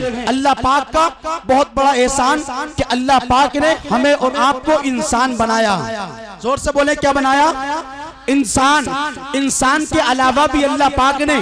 अल्लाह पाक का बहुत बड़ा एहसान कि अल्लाह पाक ने हमें और आपको इंसान बनाया। जोर से बोले, क्या बनाया? इंसान। इंसान के अलावा भी अल्लाह पाक ने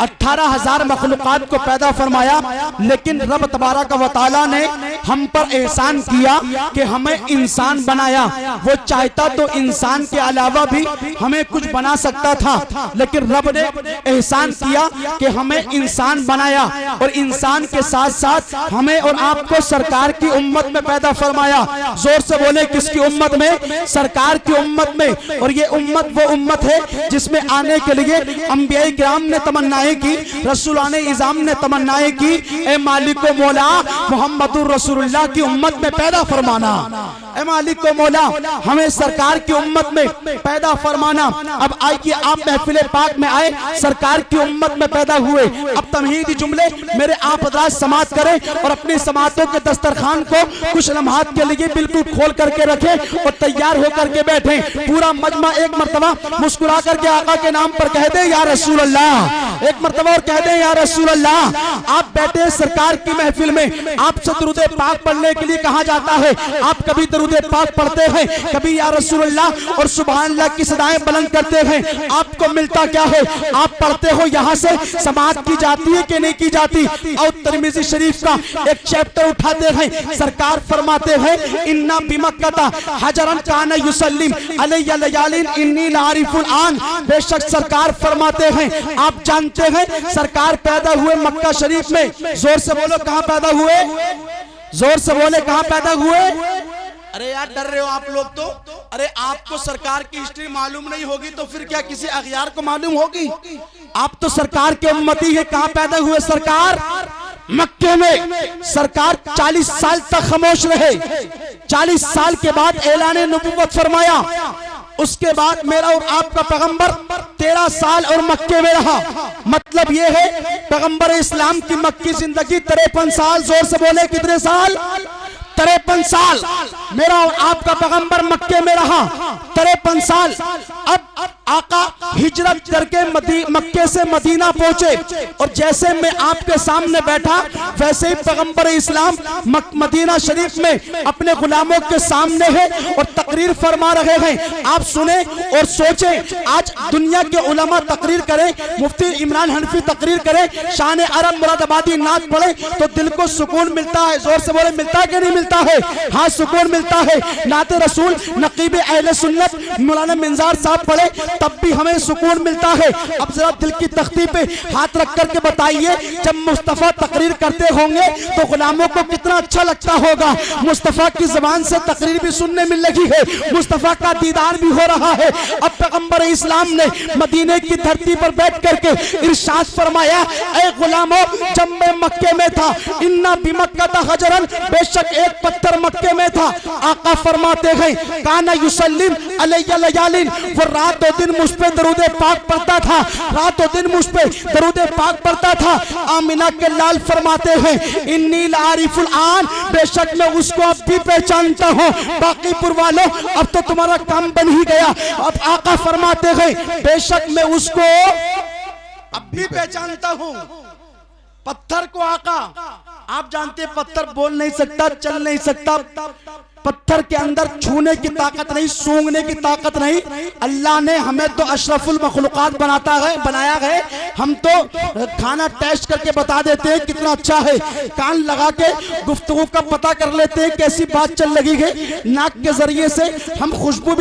18,000 मखलूकात को पैदा फरमाया, लेकिन रब तबारक व तआला ने हम पर एहसान किया कि हमें इंसान बनाया। वो चाहता तो इंसान के अलावा भी हमें कुछ बना सकता था, लेकिन रब ने एहसान किया कि हमें इंसान बनाया और इंसान के साथ साथ हमें और आपको सरकार की उम्मत में पैदा फरमाया। जोर से बोले, किसकी उम्मत में? सरकार की उम्मत में। और ये उम्मत वो उम्मत है जिसमें आने के लिए अंबियाए किराम ने तमन्नाएं की, रसूलाने इज़ाम ने तमन्नाएं की, ए मालिक व मौला मोहम्मदुर रसूलुल्लाह की उम्मत में पैदा फरमाना। ए मालिक व मौला हमें सरकार की उम्मत में पैदा फरमाना। अब आइए आप महफिल पाक में आए, सरकार की उम्मत में पैदा हुए। अब तमहीदी जुमले मेरे आप हज़रात समाअत करें और अपनी समाअतों के दस्तरखान को कुछ लम्हात के लिए बिल्कुल खोल करके रखें और तैयार होकर के बैठे। पूरा मजमा एक मर्तबा मुस्कुरा करके आका के नाम पर कह दे या रसूल अल्लाह। एक मर्तबा और कह दे या रसूल अल्लाह। आप बैठे सरकार की महफिल में, आपसे दरूद पाक पढ़ने के लिए कहा जाता है। आप कभी दरूद पाक पढ़ते हैं, कभी या रसूल अल्लाह और सुभान अल्लाह की सदाएं बुलंद करते हैं। आपको मिलता क्या है? आप पढ़ते हो यहाँ से समाअत की जाती है कि नहीं की जाती? और तिरमिज़ी शरीफ का एक चैप्टर उठाते हैं, सरकार फरमाते हैं इन्ना बिमक्का हजरन काना युसल्लिम अलैया लयालिन इन्नी लारिफुल आन। बेशक सरकार फरमाते हैं, आप जानते हैं सरकार पैदा हुए मक्का शरीफ में। जोर से बोलो, कहां पैदा हुए? जोर से बोले, कहां पैदा हुए? अरे यार डर रहे हो आप लोग तो। अरे आपको सरकार की हिस्ट्री मालूम नहीं होगी तो फिर क्या किसी अगयार को मालूम होगी? आप तो सरकार के उम्मती है। कहां पैदा हुए सरकार? मक्के में। सरकार 40 साल तक खामोश रहे। 40 साल के बाद ऐलाने नबुव्वत फरमाया। उसके बाद मेरा और आपका पैगंबर 13 साल और मक्के में रहा। मतलब ये है पैगंबर इस्लाम की मक्की जिंदगी 53 साल। जोर से बोले, कितने साल? 53 साल। मेरा और आपका पैगंबर मक्के में रहा 53 साल। अब आका हिजरत करके मक्के से मदीना पहुंचे और जैसे मैं आपके सामने बैठा वैसे ही पैगंबर इस्लाम मदीना शरीफ में अपने गुलामों के सामने है और तकरीर फरमा रहे हैं। आप सुने और सोचें, आज दुनिया के उलमा तकरीर करें, मुफ्ती इमरान हनफी तकरीर करें, शान अरब मुरादाबादी नात पढ़े तो दिल को सुकून मिलता है। जोर से बोले, मिलता है कि नहीं मिलता है? हाँ, सुकून मिलता है। नाते रसूल नकीब अहले सुन्नत मौलाना मिंजार साहब पढ़े तब भी हमें सुकून मिलता है। अब जरा दिल की तख्ती पे हाथ रख करके बताइए, जब मुस्तफा तकरीर करते होंगे तो गुलामों को कितना अच्छा लगता होगा। मुस्तफा की जुबान से तकरीर भी सुनने मिल रही है, मुस्तफा का दीदार भी हो रहा है। अब पैगंबर इस्लाम ने मदीने की धरती पर बैठ करके इरशाद फरमाया, ऐ गुलामों, जब मैं मक्के में था, इन्ना बिमक्का हजरन, बेशक एक पत्थर मक्के में था। आका फरमाते हैं काना युसल्लिम अलैया लयालिन, वो रात और दिन मुझ पे दरूद पाक पढ़ता था, रात और दिन मुझ पे दरूद पाक पढ़ता था। आमिना के लाल फरमाते हैं इन्नी लारिफुल आन, बेशक मैं उसको अब भी पहचानता हूँ। बाकीपुर वालों, अब तो तुम्हारा काम बन ही गया। अब आका फरमाते हैं बेशक मैं उसको अब भी पहचानता हूँ। पत्थर को आका, आप जानते पत्थर बोल नहीं सकता, चल नहीं सकता, पत्थर के अंदर छूने की ताकत नहीं, सूंघने की ताकत नहीं। अल्लाह ने हमें तो अशरफुल मखलूकात बनाया है। हम तो खाना टेस्ट करके बता देते हैं कितना अच्छा है, कान लगा के गुफ्तगू का पता कर लेते हैं कैसी बात चल रही है, नाक के जरिए से हम खुशबू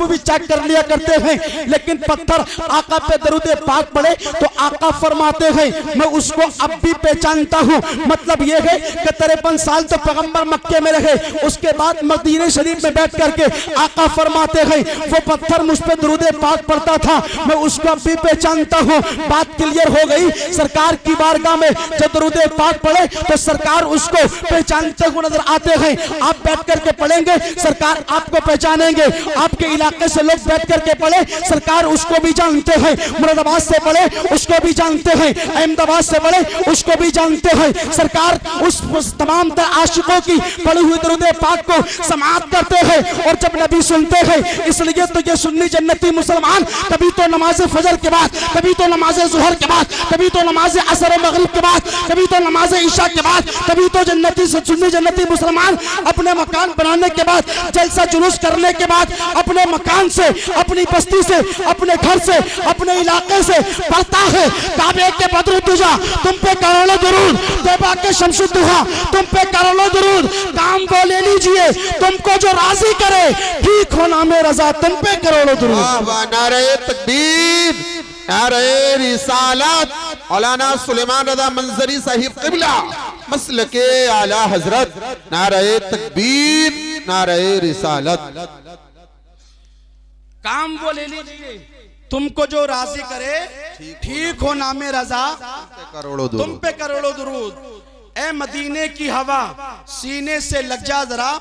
भी चेक कर लिया करते हैं। लेकिन पत्थर आका पे दरूद पाक पड़े तो आका फरमाते हैं मैं उसको अब भी पहचानता हूँ। मतलब ये है कि 53 साल तो पैगंबर मक्के में रहे, उसके बाद मदीने शरीफ में बैठ करके आका फरमाते हैं वो पत्थर मुझ पे दरूद पाक पढ़ता था, मैं उसको अब भी पहचानता हूँ। बात क्लियर हो गई। सरकार की बारगाह में जब दरूद पाक पढ़े तो सरकार उसको पहचानते हुए नजर आते हैं। आप बैठ करके पढ़ेंगे, सरकार आपको पहचानेंगे। आपके इलाके से लोग बैठ करके पढ़े, सरकार उसको भी जानते हैं। मुरादाबाद से पढ़े, उसको भी जानते हैं। अहमदाबाद से पढ़े, उसको भी जानते हैं। सरकार उस तमाम आशिकों की पढ़ी हुई दरूद पाक को समाअत करते हैं और जब नबी सुनते हैं, इसलिए तो ये सुन्नी जन्नती मुसलमान कभी तो नमाज फजर के बाद, कभी तो नमाज जुहर के बाद, कभी तो नमाज असर मगरिब के बाद, कभी तो नमाज ईशा के बाद जन्नती से सुन्नी जन्नती मुसलमान अपने मकान बनाने के बाद, जलसा जुलूस करने के बाद, अपने मकान से, अपनी बस्ती से, अपने घर से, अपने इलाके से पढ़ता है काबे के बदर तुझा तुम पे करोड़ों दुरूद, तैबा के शमसुद्दुहा तुम पे करोड़ों दुरूद। काम वो ले लीजिए तुमको जो राजी करे, ठीक हो नामे रजा तुम पे करोड़ों दुरूद। नारे तकबीर, नारे रिसालत, मौलाना सुलेमान रज़ा मंजरी साहिब क़िबला मसलके आला हजरत, नारे तकबीर, नारे रिसालत। काम वो ले लीजिए तुमको जो राजी करे, ठीक हो नामे रजा तुम पे करोड़ों दुरूद। ए मदीने की हवा सीने से लग जा जरा,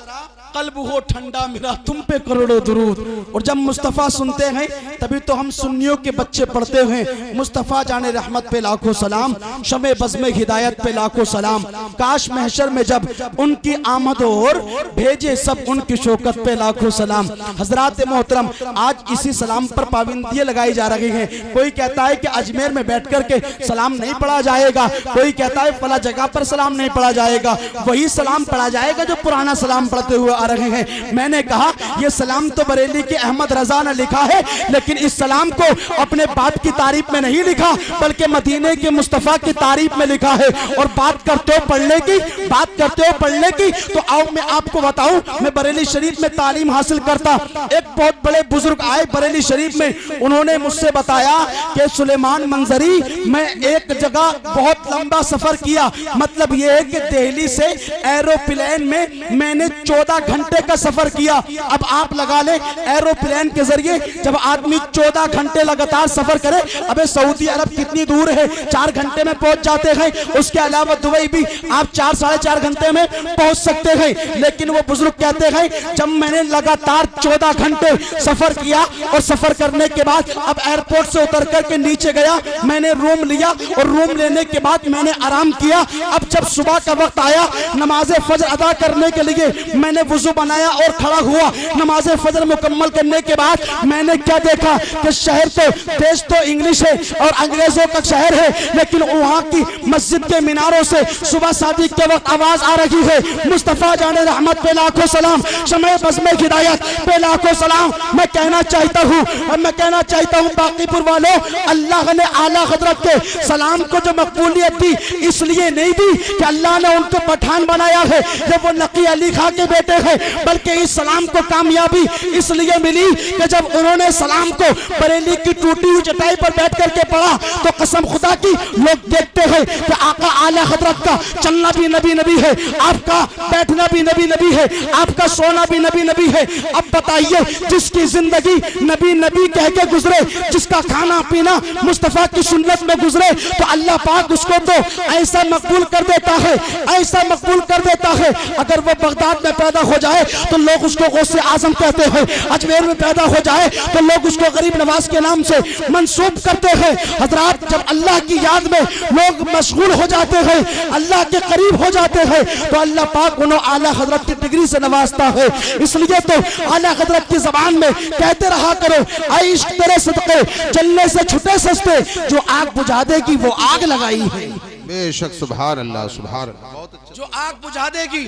कल्ब हो ठंडा मेरा तुम पे करोड़ों दुरूद। और जब मुस्तफ़ा सुनते हैं तभी तो हम सुन्नियों के बच्चे पढ़ते हैं मुस्तफ़ा जाने रहमत पे लाखों सलाम, शमे बज़्मे हिदायत पे लाखों सलाम। काश महशर में जब उनकी आमद और भेजे सब उनकी शौकत पे लाखों सलाम। हजरात मोहतरम, आज इसी सलाम पर पाबंदियां लगाई जा रही हैं। कोई कहता है कि अजमेर में बैठ कर के सलाम नहीं पढ़ा जाएगा, कोई कहता है फला जगह पर सलाम नहीं पढ़ा जाएगा, वही सलाम पढ़ा जाएगा जो पुराना सलाम पढ़ते हुए आ रहे हैं। मैंने कहा यह सलाम तो बरेली के अहमद रजा ने लिखा है, लेकिन इस सलाम को अपने बाप की तारीफ में नहीं लिखा बल्कि मदीने के मुस्तफ़ा की तारीफ में लिखा है। और बात करते हो पढ़ने की, बात करते हो पढ़ने की, तो आओ मैं आपको बताऊं, मैं बरेली शरीफ में तालीम हासिल करता। एक बहुत बड़े बुजुर्ग आए बरेली शरीफ में, उन्होंने मुझसे बताया कि सुलेमान मंजरी, मैं एक जगह बहुत लंबा सफर किया, मतलब यह है कि दिल्ली से एरोप्लेन में मैंने 14 घंटे का सफर किया। अब आप लगा ले एरोप्लेन के जरिए जब आदमी 14 घंटे लगातार सफर करे, अबे सऊदी अरब कितनी दूर है, 4 घंटे में पहुंच जाते हैं। उसके अलावा दुबई भी आप 4 साढ़े 4 घंटे में पहुंच सकते हैं। लेकिन वो बुजुर्ग कहते हैं जब मैंने लगातार 14 घंटे सफर किया और सफर करने के बाद अब एयरपोर्ट से उतर करके नीचे गया, मैंने रूम लिया और रूम लेने के बाद मैंने आराम किया। अब जब सुबह का वक्त आया नमाज फजर अदा करने के लिए मैंने वुजू बनाया और खड़ा हुआ। नमाज फजर मुकम्मल करने के बाद मैंने क्या देखा कि शहर तो, देश तो इंग्लिश है और अंग्रेजों का शहर है, लेकिन वहां की मस्जिद के मीनारों से सुबह शादी के वक्त आवाज आ रही है, मुस्तफा जाने रहमत पे लाखों सलाम, शमे बज़्मे हिदायत पे लाखों सलाम। मैं कहना चाहता हूँ और मैं कहना चाहता हूँ बाकीपुर वालों, अल्लाह ने आला हजरत के सलाम को जो मकबूलियत दी इसलिए नहीं दी कि अल्लाह ने उनको पठान बनाया है जब वो नकी अली खां के बेटे हैं, बल्कि इस सलाम को कामयाबी इसलिए मिली कि जब उन्होंने सलाम को बरेली की टूटी हुई चटाई पर बैठ करके पढ़ा तो कसम खुदा की लोग देखते हैं कि आका आला हजरत का चलना भी नबी नबी है, आपका बैठना भी नबी नबी है, आपका सोना भी नबी नबी है। अब बताइए जिसकी जिंदगी नबी नबी कह के गुजरे, जिसका खाना पीना मुस्तफा की सुन्नत में गुजरे, तो अल्लाह पाक उसको तो ऐसा मकबूल कर देता है, ऐसा मकबूल कर देता है। अगर वो बगदाद में पैदा हो जाए तो लोग उसको गौसे आजम कहते हैं, अजमेर में पैदा हो जाए तो लोग उसको गरीब नवाज के नाम से मंसूब करते हैं। हजरात, जब अल्लाह की याद में लोग मशगूल हो जाते हैं, अल्लाह के करीब हो जाते हैं, तो अल्लाह पाक उन्हें आला हजरत की डिग्री से नवाजता है। इसलिए तो आला हजरत की जबान में कहते रहा करो, ऐ इश्क तेरे सदके जलने से छुटे सस्ते, जो आग बुझा देगी वो आग लगाई है। बेशक, सुभान अल्लाह, सुभान अल्लाह। जो आग बुझा देगी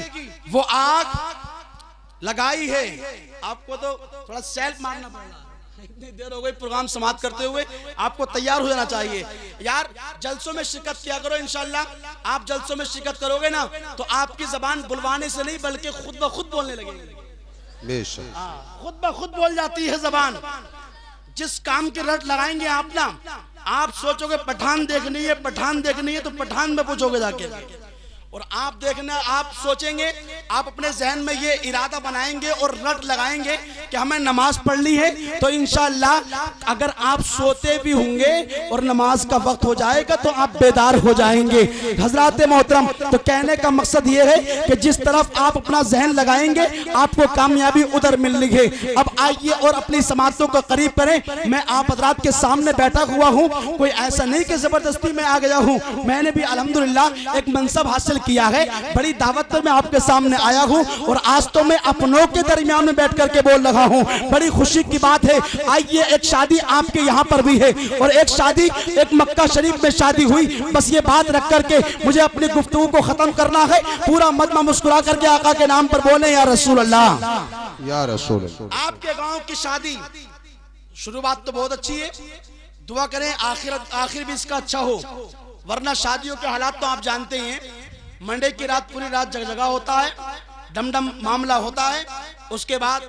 वो आग लगाई है। आपको तो थोड़ा सेल्फ मारना पड़ेगा, इतनी देर हो गई प्रोग्राम समाप्त करते हुए, आपको तैयार हो जाना चाहिए यार। जलसों में शिरकत किया करो, इंशाल्लाह आप जलसों में शिरकत करोगे ना तो आपकी जबान बुलवाने से नहीं बल्कि खुद ब खुद बोलने लगेगी। बेशक, खुद ब खुद बोल जाती है जबान। जिस काम की रट लगाएंगे आप ना, आप सोचोगे पठान देखनी है, पठान देखनी है, तो पठान में पूछोगे जाके। और आप देखना, आप सोचेंगे, आप अपने जहन में ये इरादा बनाएंगे और रट लगाएंगे कि हमें नमाज पढ़नी है, तो इंशाअल्लाह अगर आप सोते भी होंगे और नमाज का वक्त हो जाएगा तो आप बेदार हो जाएंगे। हजरात मोहतरम, तो कहने का मकसद ये है कि जिस तरफ आप अपना जहन लगाएंगे आपको कामयाबी उधर मिलनी है। अब आइए और अपनी समातों को करीब करें। मैं आप हजरात के सामने बैठा हुआ हूँ, कोई ऐसा नहीं कि जबरदस्ती में आ गया हूँ। मैंने भी अल्हम्दुलिल्लाह एक मनसब हासिल किया है। बड़ी दावत में मैं आपके सामने आया हूँ और आज तो मैं अपनों के दरमियान में बैठ करके बोल रहा हूँ। बड़ी खुशी की बात है। आइए, एक शादी आपके यहाँ पर भी है और एक शादी एक मक्का शरीफ में शादी हुई। बस ये बात रख करके मुझे अपनी गुफ्तगू को खत्म करना है। पूरा मजमा मुस्कुरा करके आका के नाम पर बोले या रसूल अल्लाह, या रसूल अल्लाह। आपके गांव की शादी शुरुआत तो बहुत अच्छी है, दुआ करें आखिर भी इसका अच्छा हो, वरना शादियों के हालात तो आप जानते हैं। मंडे की रात पूरी रात जगजगा होता है, डमडम मामला होता है। उसके बाद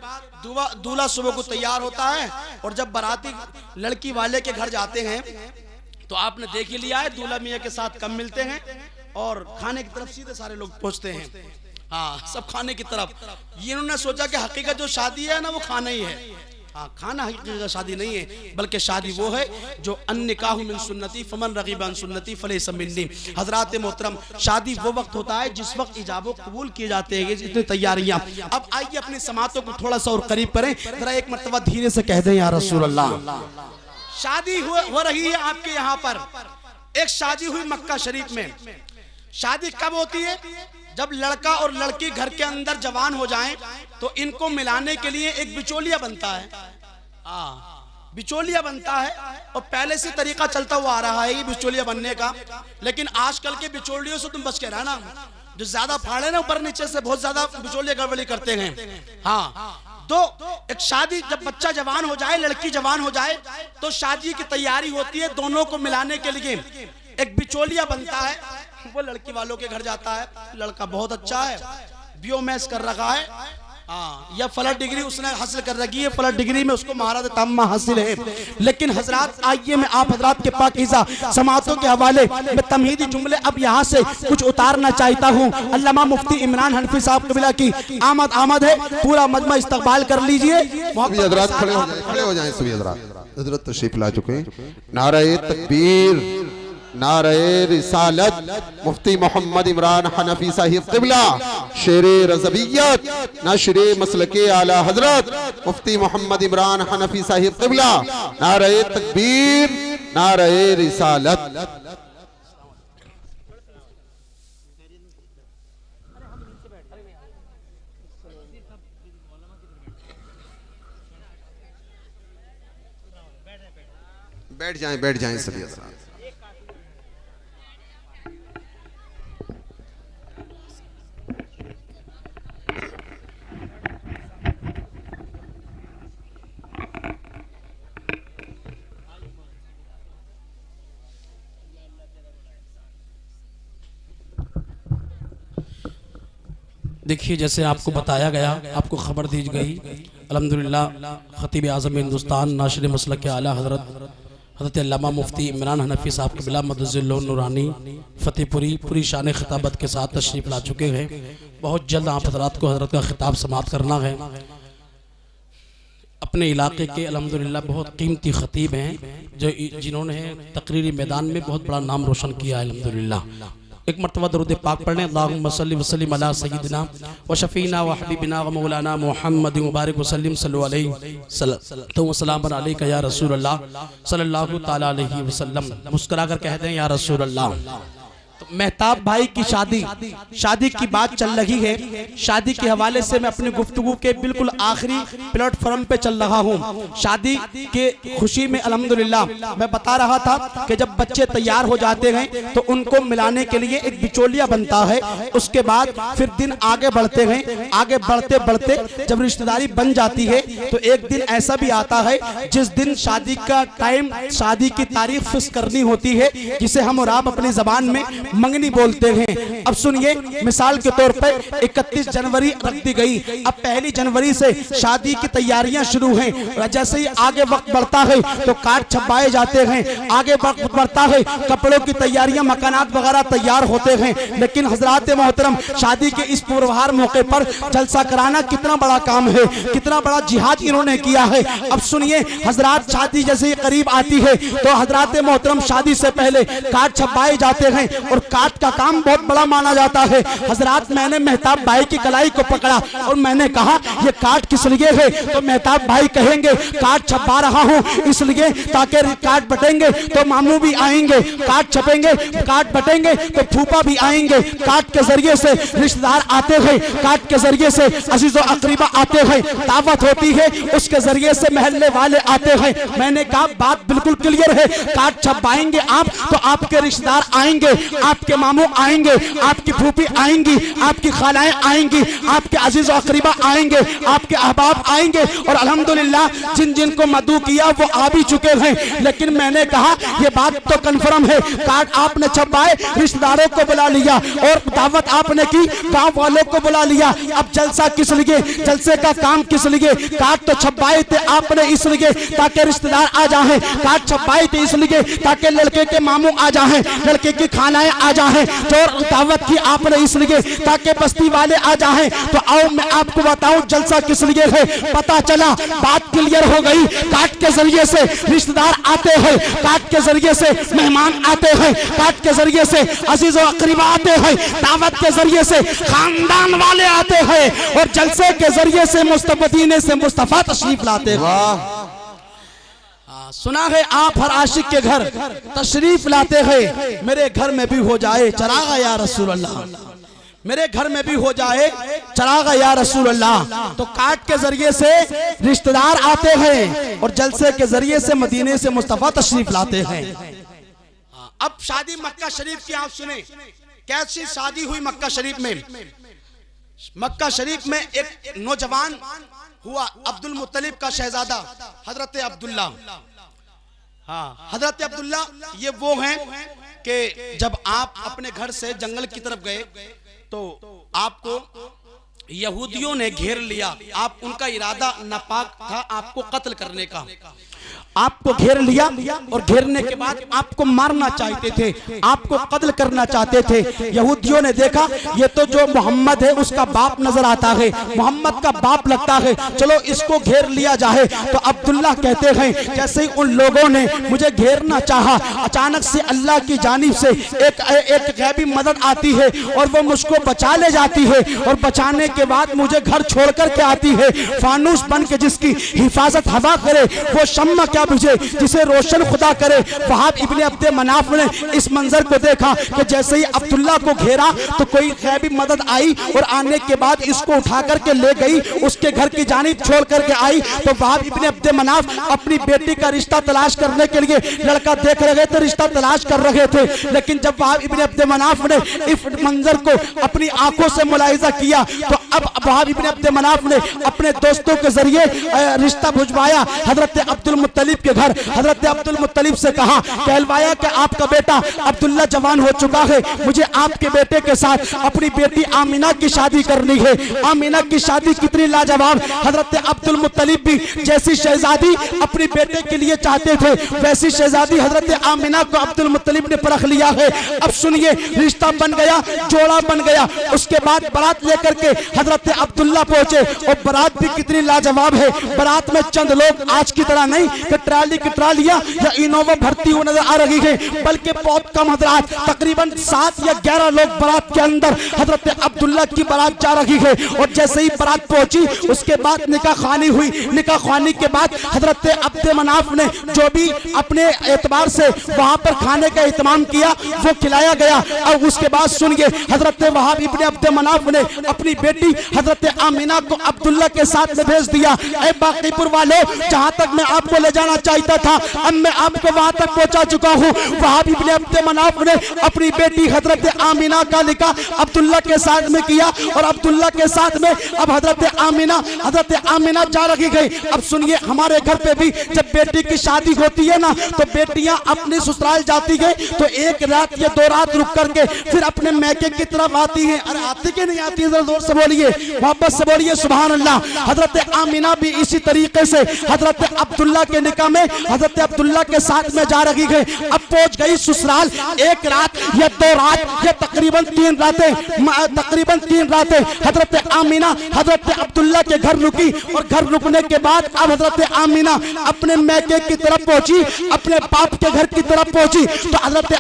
दूल्हा सुबह को तैयार होता है और जब बाराती लड़की वाले के घर जाते हैं तो आपने देख ही लिया है, दूल्हा मियाँ के साथ कम मिलते हैं और खाने की तरफ सीधे सारे लोग पहुंचते हैं। हाँ, सब खाने की तरफ। ये इन्होंने सोचा कि हकीकत जो शादी है ना वो खाना ही है। हाँ, खाना हकीकत शादी नहीं है, बल्कि शादी वो है जो अन्निकाहु मिन सुन्नती फमन रगीब अन सुन्नती फलैसा मिन्नी। हजरात मोहतरम, शादी वो वक्त होता है जिस वक्त इजाबो कबूल किए जाते हैं, इतनी तैयारियां। अब आइए अपनी समातों को थोड़ा सा और करीब करें, जरा एक मर्तबा धीरे से कह दें या रसूल अल्लाह। शादी हो रही है आपके यहाँ पर। एक शादी हुई मक्का शरीफ में। शादी कब होती है? जब लड़का और लड़की घर के अंदर जवान हो जाएं तो इनको मिलाने के लिए एक बिचौलिया बनता है। बिचौलिया बनता है और पहले से तरीका चलता हुआ आ रहा है ये बिचौलिया बनने का। लेकिन आजकल के बिचौलियों से तुम बच के रहना, जो ज्यादा फाड़े ना ऊपर नीचे से, बहुत ज्यादा बिचौलिया गड़बड़ी करते हैं। हाँ, तो एक शादी जब बच्चा जवान हो जाए, लड़की जवान हो जाए तो शादी की तैयारी होती है। दोनों को मिलाने के लिए एक बिचौलिया बनता है। वो लड़की वालों के घर जाता है, लड़का बहुत अच्छा है, बीओएमएस कर रखा है, या फलत डिग्री उसने हासिल कर रखी है, फलत डिग्री में उसको महारत ताम्मा हासिल है। लेकिन हजरात, आइए मैं आप हजरात के पाकीज़ा समातों के हवाले में तमहीदी जुमले अब यहाँ से कुछ उतारना चाहता हूँ। अल्लामा मुफ्ती इमरान हनफी साहब कबिला की आमद है। पूरा मजमा इस्तकबाल कर लीजिए। हजरात खड़े हो जाएं। सभी हजरत तशरीफ ला चुके हैं। नारे तकबीर, नारे रिसालत। मुफ्ती मोहम्मद इमरान हनफी साहिब क़िबला, शेरे रज़वियत, नशरे मसलके आला हजरत मुफ्ती मोहम्मद इमरान हनफी साहिब क़िबला। नारे तकबीर, नारे रिसालत। बैठ जाएं सभी हजरात। देखिए, जैसे आपको बताया गया, आपको खबर दी गई, अल्हम्दुलिल्लाह खतीब आज़म हिंदुस्तान नाशिर मसलक के आला हज़रत अल्लामा मुफ्ती इमरान हनफी साहब क़िबला मदज़िल्लुहु नूरानी फ़तेहपुरी पूरी शान खिताबत के साथ तशरीफ़ ला चुके हैं। बहुत जल्द आप हज़रात को हज़रत का खिताब समाप्त करना है। अपने इलाके के अल्हम्दुलिल्लाह बहुत कीमती ख़तीब हैं जिन्होंने तकरीरी मैदान में बहुत बड़ा नाम रोशन किया है अल्हम्दुलिल्लाह। एक मरतबा दरूद पाक पढ़ने, अल्लाहुम्मा सल्लि व सल्लिम अला सय्यिदिना व शफीना व हबीबिना व मौलाना मुहम्मद मुबारक व सल्लिम सल्लल्लाहु अलैहि सल्लल्लाहु वसल्लम अलैका या रसूल अल्लाह सल्लल्लाहु ताला अलैहि वसल्लम। मुस्कुरा कर कह दें या रसूल अल्लाह। तो मेहताब भाई की शादी की बात चल रही है। शादी के हवाले से मैं अपनी गुफ्तगू के बिल्कुल आखिरी प्लेटफॉर्म पे चल रहा हूँ। शादी के खुशी में अल्हम्दुलिल्लाह मैं बता रहा था कि जब बच्चे तैयार हो जाते हैं तो उनको मिलाने के लिए एक बिचौलिया बनता है। उसके बाद फिर दिन आगे बढ़ते हैं। आगे बढ़ते बढ़ते जब रिश्तेदारी बन जाती है तो एक दिन ऐसा भी आता है जिस दिन शादी का टाइम, शादी की तारीख फिक्स करनी होती है, जिसे हम और आप अपनी जबान में मंगनी बोलते हैं। अब सुनिए, मिसाल के तौर पर 31 जनवरी रख दी गई। अब 1 जनवरी से शादी की तैयारियां शुरू हैं। जैसे ही आगे वक्त बढ़ता है तो कार्ड छपवाए जाते हैं। आगे वक्त बढ़ता है, कपड़ों की तैयारियां, मकानात वगैरह तैयार होते हैं। लेकिन हजरात मोहतरम, शादी के इस पूर्वाहार मौके पर जलसा कराना कितना बड़ा काम है, कितना बड़ा जिहाद इन्होंने किया है। अब सुनिए हजरात, शादी जैसे ही करीब आती है तो हजरात मोहतरम शादी से पहले कार्ड छपवाए जाते हैं और काट का काम बहुत बड़ा माना जाता है। हजरात, मैंने मेहताब भाई की कलाई को पकड़ा और मैंने कहा ये काट किस लिए है? तो मेहताब भाई कहेंगे काट छपा रहा हूँ इसलिए ताकि काट बटेंगे तो मामू भी आएंगे, काट छपेंगे काट बटेंगे तो फूफा भी आएंगे, काट के जरिए से रिश्तेदार आते हैं, काट के जरिए से अजीजो अकरीबा आते हैं, दावत होती है उसके जरिए से महल्ले वाले आते हैं। मैंने कहा बात बिल्कुल क्लियर है, काट छपाएंगे आप तो आपके रिश्तेदार आएंगे, आपके मामू आएंगे, आपकी फूफी आएंगी, आपकी खालाएं आएंगी, आपके अजीज अकरीबा आएंगे, आपके अहबाब आएंगे और अल्हम्दुलिल्लाह जिन जिन को मदू किया वो आ भी चुके हैं। लेकिन मैंने कहा ये बात तो कंफर्म है, कार्ड आपने छपाए, रिश्तेदारों को बुला लिया और दावत आपने की, गांव वालों को बुला लिया। अब जलसा किस लिए, जलसे का काम किस लिए? कार्ड तो छपाए थे आपने इसलिए ताकि रिश्तेदार आ जाएं, कार्ड छपाए थे इसलिए ताकि लड़के के मामू आ जाएं, लड़के की खानाएं आ जाएं, जो दावत की आपने इसलिए ताकि बस्ती वाले आ जाएं। तो आओ मैं आपको बताऊं जलसा किस लिए है। पता चला, बात क्लियर हो गई। काट के जरिए से रिश्तेदार आते हैं, काट के जरिए से मेहमान आते हैं, काट के जरिए से अजीज और अकरीबा आते हैं, दावत के जरिए से खानदान वाले आते हैं और जलसे के जरिए से मुस्तफीने से मुस्तफा तशरीफ लाते हैं। सुना है आप हर आशिक के घर तशरीफ लाते हैं, मेरे घर में भी हो जाए चरागा या रसूल अल्लाह, मेरे घर में भी हो जाए चरागा या रसूल अल्लाह। तो काट के जरिए से रिश्तेदार आते हैं और जलसे के जरिए से मदीने से मुस्तफा तशरीफ लाते हैं। अब शादी मक्का शरीफ की आप सुने, कैसी शादी हुई मक्का शरीफ में। मक्का शरीफ में एक नौजवान हुआ, अब्दुल मुत्तलिब का शहजादा हजरत अब्दुल्ला। हाँ, हजरत अब्दुल्ला ये वो हैं कि जब आप अपने घर से जंगल की तरफ गए तो आपको यहूदियों ने घेर लिया, आप उनका इरादा नापाक था आपको कत्ल करने का, आपको घेर लिया और घेरने के बाद आपको मारना चाहते थे, आपको कत्ल करना चाहते थे। यहूदियों ने देखा ये तो जो मोहम्मद है उसका बाप नजर आता है, मोहम्मद का बाप लगता है, चलो इसको घेर लिया जाए। तो अब्दुल्ला कहते हैं जैसे ही उन लोगों ने मुझे घेरना चाहा, अचानक से अल्लाह की जानिब से एक गैबी मदद आती है और वो मुझको बचा ले जाती है और बचाने के बाद मुझे घर छोड़ करके आती है। फानूस बन के जिसकी हिफाजत हवा करे वो शम्मा क्या बुझे जिसे रोशन खुदा करे। वहाब इब्ने अब्दे मनाफ ने इस मंजर को देखा कि जैसे ही अब्दुल्ला को घेरा तो कोई गैबी मदद आई और आने के बाद इसको उठा करके ले गई, उसके घर की जानिब छोड़ करके आई। तो वहाब इब्ने अब्दे मनाफ अपनी बेटी का रिश्ता तलाश करने के लिए लड़का देख रहे थे, रिश्ता तलाश कर रहे थे। लेकिन जब वहाब इब्ने अब्दे मनाफ ने इस मंजर को अपनी आंखों से मुलाहिजा किया तो अब वहाब इब्ने अब्दे मनाफ ने अपने दोस्तों के जरिए रिश्ता भुजवाया हजरत अब्दुल मुत्तलिब के घर। हजरत अब्दुल मुत्तलिब से कहा, कहलवाया कि आपका बेटा अब्दुल्ला जवान हो चुका है, मुझे आपके बेटे के साथ अपनी बेटी आमिना की शादी करनी है। आमिना की शादी कितनी लाजवाब, हजरत अब्दुल मुत्तलिब भी जैसी शहजादी अपने बेटे के लिए चाहते थे वैसी शहजादी हजरत आमिना को अब्दुल मुत्तलिब ने परख लिया है। अब सुनिए, रिश्ता बन गया, जोड़ा बन गया। उसके बाद बारात लेकर के हजरत अब्दुल्ला पहुंचे और बारात भी कितनी लाजवाब है। बारात में चंद लोग, आज की तरह नहीं कि ट्राली की ट्रालियां या इनोवा भरती हुई नजर आ रही है, बल्कि बहुत कम हजरात, तकरीबन 7 या 11 लोग बारात के अंदर हजरत अब्दुल्ला की बारात जा रही है। और जैसे ही बारात पहुंची उसके बाद निकाह खानी हुई। निकाह खानी के बाद हजरत अब्दे मनाफ ने जो भी अपने एतबार से वहां पर खाने का एहतमाम किया वो खिलाया गया। और उसके बाद सुनिए, हजरत वहाब इब्ने अब्दे मनाफ ने अपनी बेटी हजरत आमिना को अब्दुल्ला के साथ में भेज दिया। ऐ बाकीपुर वालों, जहां तक मैं आपको ले जाना चाहता था अब मैं आपको वहां तक पहुंचा चुका हूं। वहाब इब्ने अब्दे मनाफ ने अपनी बेटी हजरत आमिना का निकाह अब्दुल्ला के साथ में किया और अब्दुल्ला के साथ में अब हजरत आमिना जा रही गई। अब सुनिए, हमारे घर पे भी जब बेटी की शादी होती है ना तो बेटियां अपने ससुराल जाती है तो एक रात या 2 रात रुक करके फिर अपने मैके की तरफ आती हैं। अरे आती कि नहीं आती है, जरा जोर से बोलिए। बोलिए, मोहब्बत से बोलिए सुभान अल्लाह। हजरत आमीना भी इसी तरीके से हजरत अब्दुल्ला के निकाह में हजरत अब्दुल्ला के साथ में जा रही है। अब पहुंच गई ससुराल। एक रात या 2 रात या तकरीबन 3 रातें हजरत आमीना हजरत अब्दुल्ला के घर रुकी। और घर रुकने के बाद अब हजरत आमीना अपने मैके की तरफ पहुंची, अपने बाप के घर की तरफ पहुंची। तो हजरत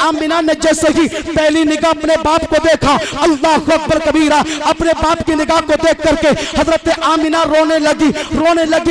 आमीना ने जैसे ही पहली निगाह अपने बाप को देखा, अल्लाह अकबर कबीरा, अपने बाप की निगाह को देख करके हजरत आमीना रोने लगी,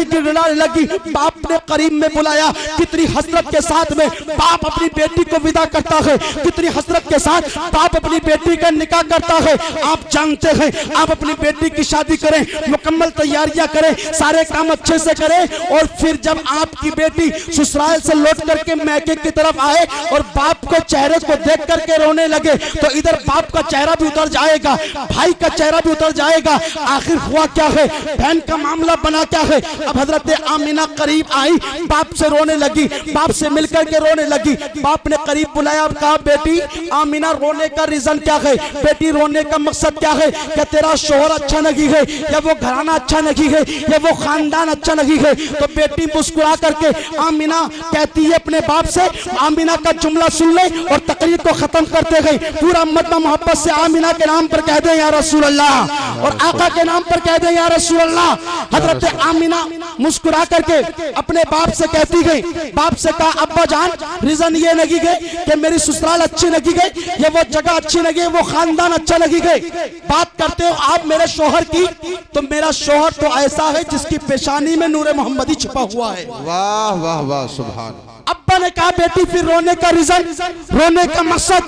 गिड़गिड़ाने लगी। बाप ने करीब में बुलाया। कितनी हसरत के साथ में बाप अपनी बेटी को विदा करता है, कितनी हसरत के साथ बाप अपनी बेटी का निकाह करता है। आप जानते हैं, आप अपनी बेटी की शादी करें, मुकम्मल तैयारियां करें, सारे काम अच्छे से करें, और फिर जब आपकी बेटी ससुराल से लौट करके मैके की तरफ आए और बाप को चेहरे को देख करके रोने लगे, तो इधर बाप का चेहरा भी उतर जाएगा, भाई का चेहरा भी उतर जाएगा। आखिर हुआ क्या है, बहन का मामला बना क्या है। अब हजरत आमीना करीब आई, बाप से रोने लगी, बाप से मिलकर के रोने लगी। बाप ने करीब बुलाया और कहा, बेटी आमीना, रोने का रीजन क्या है, बेटी रोने का मकसद क्या है? क्या तेरा शोहर अच्छा नहीं है, या वो घराना अच्छा नहीं है, या वो खानदान अच्छा नहीं है? तो बेटी मुस्कुरा करके आमीना कहती है अपने बाप से, आमीना का जुमला सुन ले और तकरीर को खत्म करते गए। पूरा मजमा मोहब्बत से आमीना के नाम पर कह दे या रसूल अल्लाह, और आका के नाम पर कह दे या रसूल अल्लाह। हजरत आमीना मुस्कुरा करके अपने बाप से कहती गई, बाप से कहा, अब्बा जान, रीजन ये लगी गई कि मेरी ससुराल अच्छी लगी गई, ये वो जगह अच्छी लगी, वो खानदान अच्छा लगी गई। बात करते हो आप मेरे शोहर की, तो मेरा शोहर तो ऐसा है जिसकी पेशानी में नूरे मोहम्मदी छिपा हुआ है। वाह वाह वाह, सुभान। अब्बा ने कहा, बेटी फिर रोने का रीजन, रोने का मकसद?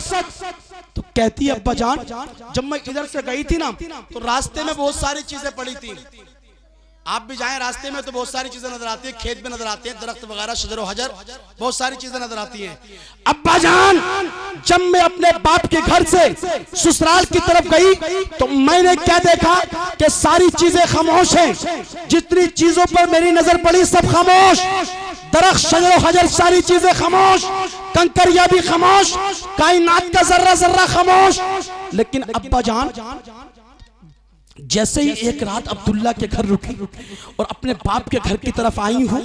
तो कहती है, अब्बा जान, जब मैं इधर से गई थी ना, तो रास्ते में बहुत सारी चीजें पड़ी थी। आप भी जाएं रास्ते में तो बहुत सारी चीजें नजर आती है, खेत में नजर आते हैं, दरख्त वगैरह, शजर व हजर, बहुत सारी चीजें नजर आती हैं। अब्बा जान, जब मैं अपने बाप के घर से ससुराल की तरफ गई, तो मैंने क्या देखा कि सारी चीजें खामोश हैं। जितनी चीजों पर मेरी नजर पड़ी सब खामोश, दरख्त, शजर व हजर, सारी चीजें खामोश, कंकरिया भी खामोश, कायनात का जर्रा जर्रा खामोश। लेकिन अब्बा जान, जैसे ही एक रात अब्दुल्ला के घर रुकी और अपने बाप के घर की तरफ आई हूं,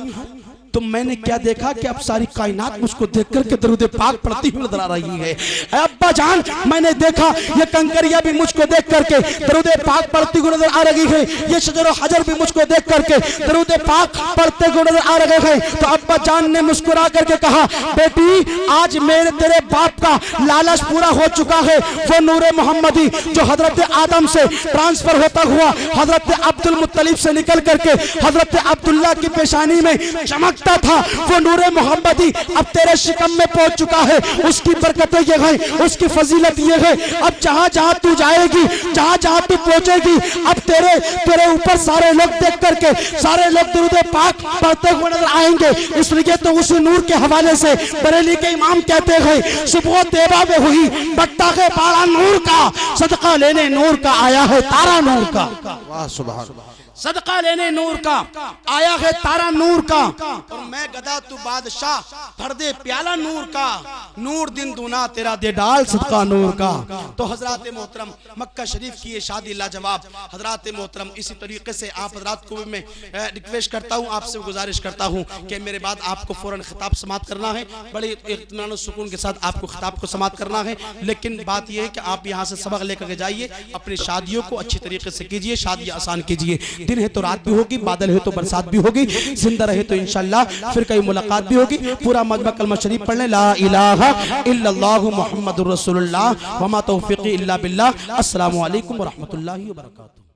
तो मैंने क्या देखा कि अब सारी कायनात मुझको देख करके दरूद पाक पढ़ती हुई नजर आ रही है। अब्बा जान, मैंने देखा ये कंकरिया भी मुझको देख करके दरूद पाक पढ़ती हुई नजर आ रही है, ये शजर हजर भी मुझको देख करके दरूद पाक पढ़ते हुए नजर आ रहे हैं। तो अब्बा जान ने मुस्कुरा करके कहा, बेटी आज मेरे तेरे बाप का लालच पूरा हो चुका है। वो नूरे मोहम्मदी जो हजरत आदम से ट्रांसफर होता हुआ हजरत अब्दुल मुत्तलिब से निकल करके हजरत अब्दुल्ला की पेशानी में चमकता था, वो नूरे मोहम्मदी अब तेरे शिकम में पहुंच चुका है। उसकी बरकतें ये है, उसकी फजीलत ये है। अब जहां जहां तू जाएगी, जहां जहां तू पहुंचेगी, अब तेरे ऊपर सारे लोग देख करके सारे लोग दुरूद पाक पढ़ते हुए नजर आएंगे। इसलिए तो उस नूर के हवाले से बरेली के इमाम कहते हैं, सुबह तेबा में हुई बट्टा के पाड़ा नूर का, सदका लेने नूर का आया है तारा नूर का। वाह सुभान। सदका लेने नूर का आया है तारा नूर का, और मैं गदा तू बादशाह भर दे प्याला नूर का, नूर दिन दूना तेरा दे डाल सदका नूर का। तो हजरात मोहतरम, मक्का शरीफ की ये शादी लाजवाब। हजरात मोहतरम, इसी तरीके से आप हजरात को भी मैं रिक्वेस्ट करता हूँ, आपसे गुजारिश करता हूँ कि मेरे बाद आपको फौरन खिताब समाप्त करना है, बड़े इत्मीनान और सुकून के साथ आपको खिताब को समाप्त करना है। लेकिन बात यह है कि आप यहाँ से सबक लेकर के जाइए, अपनी शादियों को अच्छी तरीके से कीजिए, शादी आसान कीजिए। दिन है तो रात भी होगी, बादल है तो बरसात भी होगी, जिंदा रहे तो इंशाअल्लाह फिर कहीं मुलाकात भी होगी। पूरा मजमा कलमा शरीफ पढ़ लें, ला इलाहा इल्लल्लाहु मुहम्मदुर रसूलुल्लाह व मा तौफीकी इल्ला बिल्लाह। अस्सलामु अलैकुम व रहमतुल्लाहि व बरकातुहू।